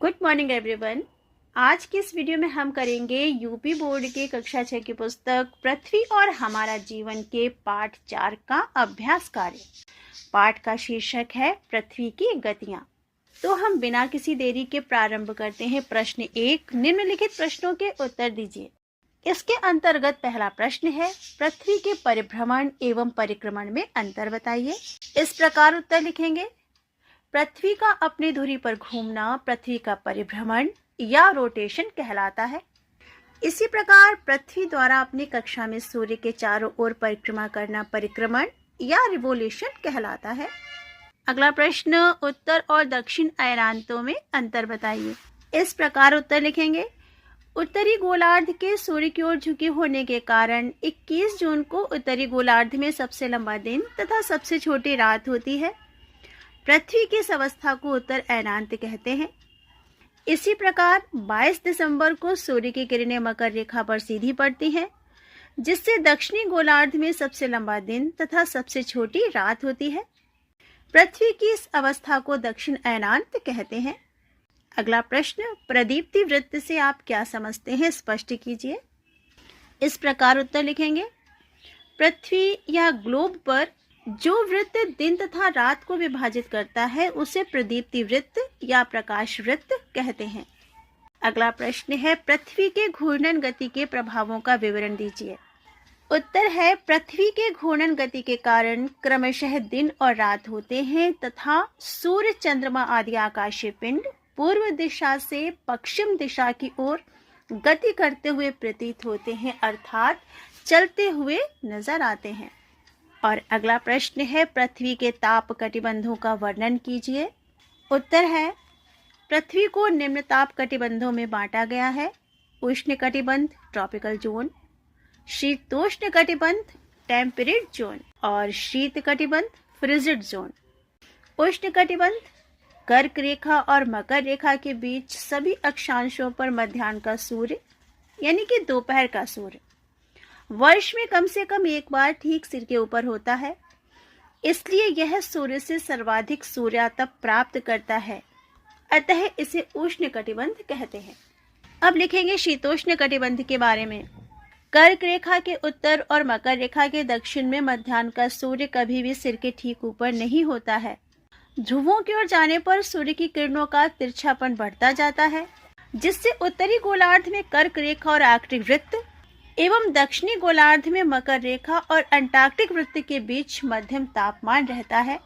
Good morning everyone. आज की इस वीडियो में हम करेंगे यूपी बोर्ड के कक्षा 6 की पुस्तक पृथ्वी और हमारा जीवन के पाठ 4 का अभ्यास कार्य। पाठ का शीर्षक है पृथ्वी की गतियां। तो हम बिना किसी देरी के प्रारंभ करते हैं। प्रश्न 1, निम्नलिखित प्रश्नों के उत्तर दीजिए। इसके अंतर्गत पहला प्रश्न है, पृथ्वी के परिभ्रमण एवं परिक्रमण में अंतर बताइए। इस प्रकार उत्तर लिखेंगे। पृथ्वी का अपनी धुरी पर घूमना पृथ्वी का परिभ्रमण या रोटेशन कहलाता है। इसी प्रकार पृथ्वी द्वारा अपनी कक्षा में सूर्य के चारों ओर परिक्रमा करना परिक्रमण या रिवोल्यूशन कहलाता है। अगला प्रश्न, उत्तर और दक्षिण अयनांतों में अंतर बताइए। इस प्रकार उत्तर लिखेंगे। उत्तरी गोलार्ध के सूर्य की ओर झुके होने के कारण 21 जून को उत्तरी गोलार्ध में सबसे लंबा दिन तथा सबसे छोटी रात होती है। पृथ्वी की इस अवस्था को उत्तर अयनांत कहते हैं। इसी प्रकार 22 दिसंबर को सूर्य की किरणें मकर रेखा पर सीधी पड़ती हैं, जिससे दक्षिणी गोलार्ध में सबसे लंबा दिन तथा सबसे छोटी रात होती है। पृथ्वी की इस अवस्था को दक्षिण अयनांत कहते हैं। अगला प्रश्न, प्रदीप्ति वृत्त से आप क्या समझते हैं, स्पष्ट कीजिए। इस प्रकार उत्तर लिखेंगे। पृथ्वी या ग्लोब पर जो वृत्त दिन तथा रात को विभाजित करता है उसे प्रदीप्ति वृत्त या प्रकाश वृत्त कहते हैं। अगला प्रश्न है, पृथ्वी के घूर्णन गति के प्रभावों का विवरण दीजिए। उत्तर है, पृथ्वी के घूर्णन गति के कारण क्रमशः दिन और रात होते हैं तथा सूर्य, चंद्रमा आदि आकाशीय पिंड पूर्व दिशा से पश्चिम दिशा की ओर गति करते हुए प्रतीत होते हैं, अर्थात चलते हुए नजर आते हैं। और अगला प्रश्न है, पृथ्वी के ताप कटिबंधों का वर्णन कीजिए। उत्तर है, पृथ्वी को निम्न ताप कटिबंधों में बांटा गया है। उष्ण कटिबंध ट्रॉपिकल जोन, शीतोष्ण कटिबंध टेम्परेट जोन और शीत कटिबंध फ्रिजिड जोन। उष्ण कटिबंध कर्क रेखा और मकर रेखा के बीच सभी अक्षांशों पर मध्याह्न का सूर्य यानी कि दोपहर का सूर्य वर्ष में कम से कम एक बार ठीक सिर के ऊपर होता है, इसलिए यह सूर्य से सर्वाधिक सूर्यातप प्राप्त करता है, अतः इसे उष्ण कटिबंध कहते हैं। अब लिखेंगे शीतोष्ण कटिबंध के बारे में। कर्क रेखा के उत्तर और मकर रेखा के दक्षिण में मध्याह्न का सूर्य कभी भी सिर के ठीक ऊपर नहीं होता है। ध्रुवों की ओर जाने पर सूर्य की किरणों का तिरछापन बढ़ता जाता है, जिससे उत्तरी गोलार्ध में कर्क रेखा और आर्कटिक वृत्त एवं दक्षिणी गोलार्ध में मकर रेखा और अंटार्कटिक वृत्त के बीच मध्यम तापमान रहता है।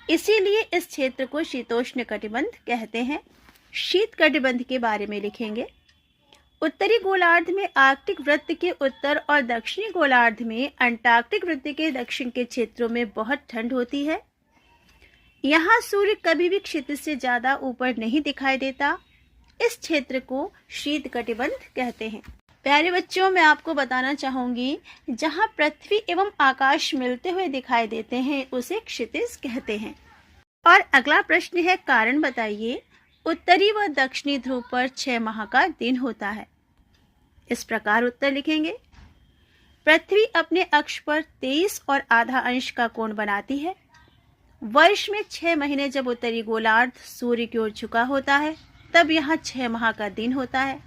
इसीलिए इस क्षेत्र को शीतोष्ण कटिबंध कहते हैं। शीत कटिबंध के बारे में लिखेंगे। उत्तरी गोलार्ध में आर्कटिक वृत्त के उत्तर और दक्षिणी गोलार्ध में अंटार्कटिक वृत्त के दक्षिण के क्षेत्रों में बहुत ठंड होती है। यहाँ सूर्य कभी भी क्षितिज से ज्यादा ऊपर नहीं दिखाई देता। इस क्षेत्र को शीत कटिबंध कहते हैं। प्यारे बच्चों, मैं आपको बताना चाहूंगी, जहां पृथ्वी एवं आकाश मिलते हुए दिखाई देते हैं उसे क्षितिज कहते हैं। और अगला प्रश्न है, कारण बताइए। उत्तरी व दक्षिणी ध्रुव पर 6 माह का दिन होता है। इस प्रकार उत्तर लिखेंगे। पृथ्वी अपने अक्ष पर 23 और आधा अंश का कोण बनाती है। वर्ष में 6 महीने जब उत्तरी गोलार्ध सूर्य की ओर झुका होता है तब यहाँ 6 माह का दिन होता है।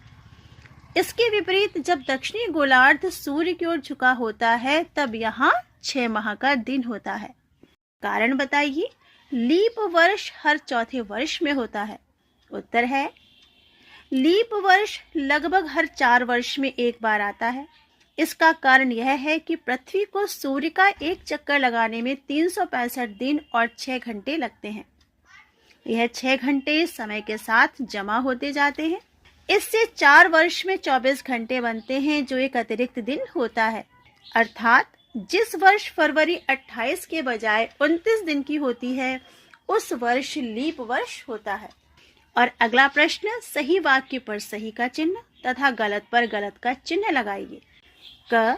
इसके विपरीत जब दक्षिणी गोलार्ध सूर्य की ओर झुका होता है तब यहाँ 6 माह का दिन होता है। कारण बताइए। लीप वर्ष हर चौथे वर्ष में होता है। उत्तर है, लीप वर्ष लगभग हर 4 वर्ष में एक बार आता है। इसका कारण यह है कि पृथ्वी को सूर्य का एक चक्कर लगाने में 365 दिन और 6 घंटे लगते हैं। यह 6 घंटे समय के साथ जमा होते जाते हैं। इससे 4 वर्ष में 24 घंटे बनते हैं, जो एक अतिरिक्त दिन होता है। अर्थात जिस वर्ष फरवरी 28 के बजाय 29 दिन की होती है उस वर्ष लीप वर्ष होता है। और अगला प्रश्न, सही वाक्य पर सही का चिन्ह तथा गलत पर गलत का चिन्ह लगाइए। क,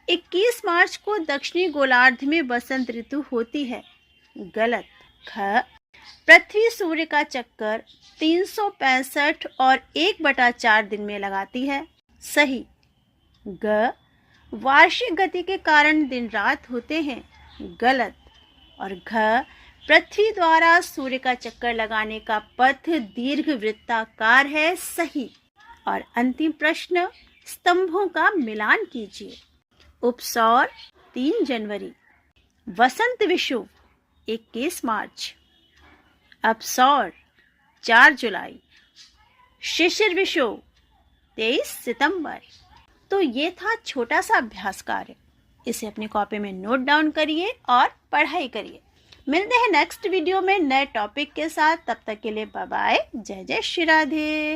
21 मार्च को दक्षिणी गोलार्ध में बसंत ऋतु होती है। गलत। ख, पृथ्वी सूर्य का चक्कर 365 और 1/4 दिन में लगाती है। सही। ग, वार्षिक गति के कारण दिन रात होते हैं। गलत। और घ, पृथ्वी द्वारा सूर्य का चक्कर लगाने का पथ दीर्घवृत्ताकार है, सही। और अंतिम प्रश्न, स्तंभों का मिलान कीजिए। उपसौर 3 जनवरी, वसंत विषुव 21 मार्च, अपसौर 4 जुलाई, शिशिर विषुव 23 सितंबर। तो ये था छोटा सा अभ्यास कार्य। इसे अपनी कॉपी में नोट डाउन करिए और पढ़ाई करिए। मिलते हैं नेक्स्ट वीडियो में नए टॉपिक के साथ। तब तक के लिए बाय बाय। जय जय श्री राधे।